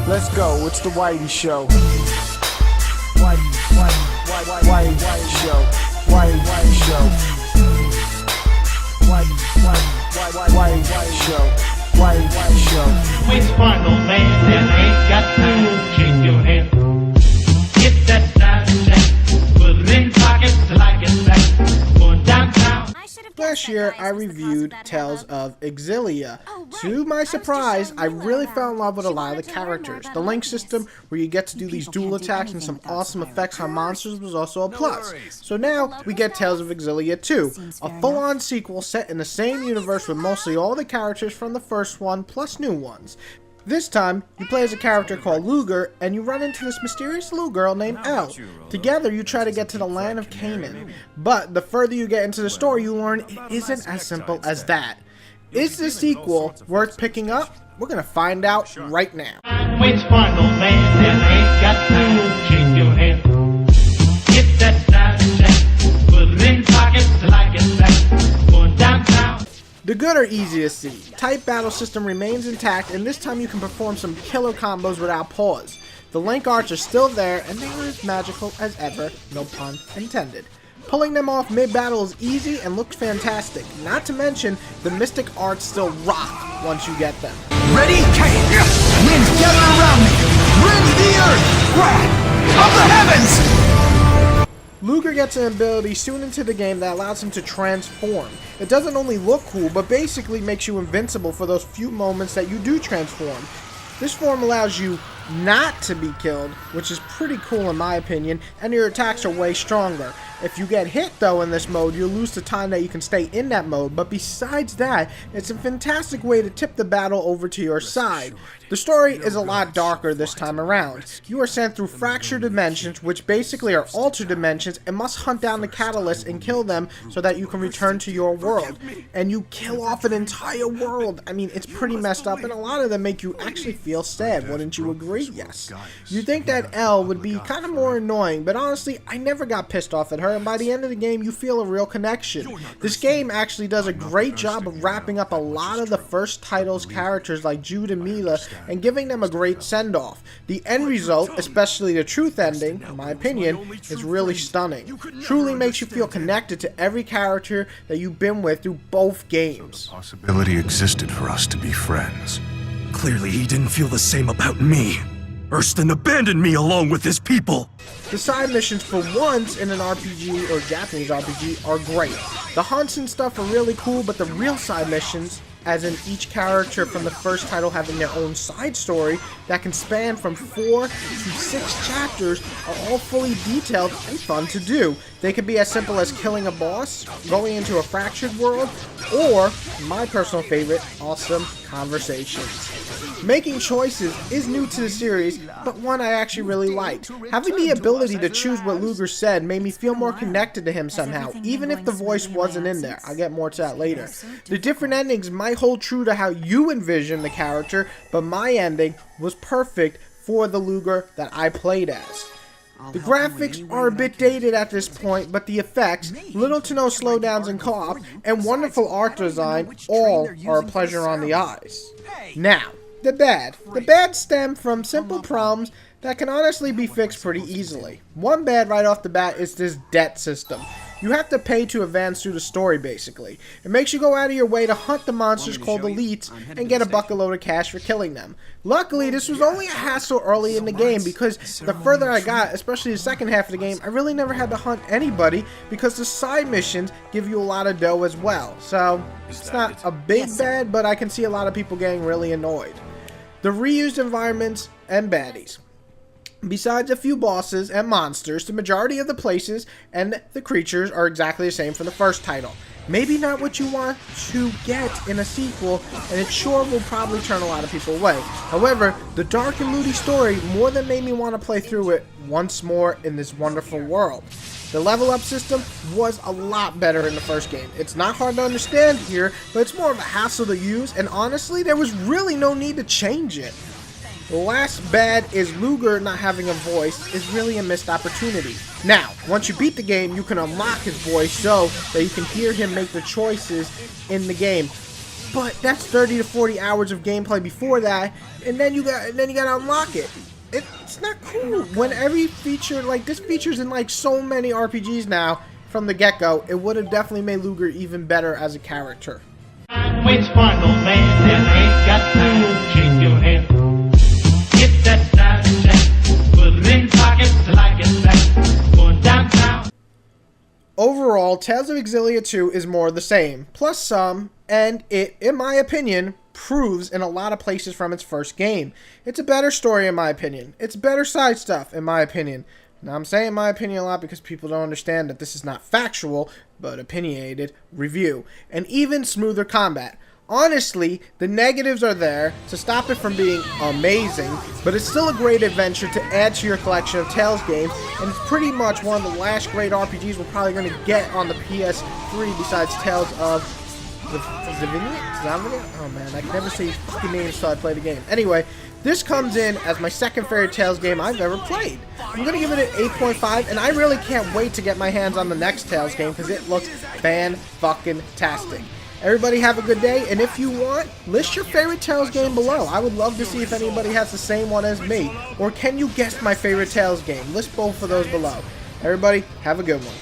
Let's go, it's the Whitey Show. Whitey Show. Whitey Show. Whitey Show. Whitey Show. Which one, old man, that ain't got time to shake your hand? Get that side check, put it in pockets like it's back. Going downtown. Last year, I reviewed Tales of Xilla. To my surprise, I really fell in love with a lot of the characters. The link system, where you get to do these dual attacks and some awesome effects on monsters, was also a plus. So now, we get Tales of Xilla 2, a full-on sequel set in the same universe with mostly all the characters from the first one, plus new ones. This time, you play as a character called Luger, and you run into this mysterious little girl named Elle. Together, you try to get to the land of Canaan. But the further you get into the story, you learn it isn't as simple as that. Is the sequel worth picking up? We're gonna find out right now. Which one, old man, that ain't got time to shake your hand? Get that side check, put it in pockets like it's back. Going downtown. The good are easy to see. Type battle system remains intact, and this time you can perform some killer combos without pause. The link arts are still there, and they are as magical as ever, no pun intended. Pulling them off mid-battle is easy and looks fantastic. Not to mention, the mystic arts still rock once you get them. Ready? Winds gather around me! Rend the earth! Wrath of the heavens! Luger gets an ability soon into the game that allows him to transform. It doesn't only look cool, but basically makes you invincible for those few moments that you do transform. This form allows you not to be killed, which is pretty cool in my opinion, and your attacks are way stronger. If you get hit though in this mode, you'll lose the time that you can stay in that mode, but besides that, it's a fantastic way to tip the battle over to your side. The story is a lot darker this time around. You are sent through fractured dimensions, which basically are altered dimensions, and must hunt down the catalysts and kill them so that you can return to your world. And you kill off an entire world. I mean, it's pretty messed up, and a lot of them make you actually feel sad, wouldn't you agree? Yes. You think that Elle would be kind of more annoying, but honestly, I never got pissed off at her, and by the end of the game, you feel a real connection. This game actually does a great job of wrapping up a lot of the first title's characters like Jude and Mila, and giving them a great send-off. The end result, especially the truth ending, in my opinion, is really stunning. Truly makes you feel connected to every character that you've been with through both games. Possibility existed for us to be friends. Clearly he didn't feel the same about me. Erskine abandoned me along with his people. The side missions for once in an RPG or Japanese RPG are great. The hunts and stuff are really cool, but the real side missions, as in each character from the first title having their own side story that can span from 4 to 6 chapters, are all fully detailed and fun to do. They can be as simple as killing a boss, going into a fractured world, or, my personal favorite, awesome conversations. Making choices is new to the series, but one I actually really liked. Having the ability to choose what Luger said made me feel more connected to him somehow, even if the voice wasn't in there. I'll get more to that later. The different endings might hold true to how you envision the character, but my ending was perfect for the Luger that I played as. The graphics are a bit dated at this point, but the effects, little to no slowdowns in co-op, and wonderful art design all are a pleasure on the eyes. Now, the bad. The bad stem from simple problems that can honestly be fixed pretty easily. One bad right off the bat is this debt system. You have to pay to advance through the story, basically. It makes you go out of your way to hunt the monsters called elites and get a bucket load of cash for killing them. Luckily, this was only a hassle early in the game because the further I got, especially the second half of the game, I really never had to hunt anybody because the side missions give you a lot of dough as well. So, it's not a big bad, but I can see a lot of people getting really annoyed. The reused environments and baddies. Besides a few bosses and monsters, the majority of the places and the creatures are exactly the same from the first title. Maybe not what you want to get in a sequel, and it sure will probably turn a lot of people away. However, the dark and moody story more than made me want to play through it once more in this wonderful world. The level up system was a lot better in the first game. It's not hard to understand here, but it's more of a hassle to use, and honestly, there was really no need to change it. The last bad is Luger not having a voice is really a missed opportunity. Now, once you beat the game, you can unlock his voice so that you can hear him make the choices in the game. but that's 30 to 40 hours of gameplay before that, and then you gotta unlock it. It's not cool. When every feature, like this features in like so many RPGs now from the get-go, it would have definitely made Luger even better as a character. Wait, sparkle man, then ain't got time to shake your head. Get that side check, put it in pockets like it's back, going downtown. Overall, Tales of Xillia 2 is more of the same, plus some, and it, in my opinion, proves in a lot of places from its first game. It's a better story in my opinion. It's better side stuff in my opinion. Now I'm saying my opinion a lot because people don't understand that this is not factual, but opinionated review. And even smoother combat. Honestly, the negatives are there to stop it from being amazing, but it's still a great adventure to add to your collection of Tales games, and it's pretty much one of the last great RPGs we're probably going to get on the PS3 besides Tales of Xilla? Oh man, I can never say fucking names until I play the game. Anyway, this comes in as my second favorite Tales game I've ever played. I'm going to give it an 8.5, and I really can't wait to get my hands on the next Tales game because it looks fan-fucking-tastic. Everybody have a good day, and if you want, list your favorite Tales game below. I would love to see if anybody has the same one as me. Or can you guess my favorite Tales game? List both of those below. Everybody, have a good one.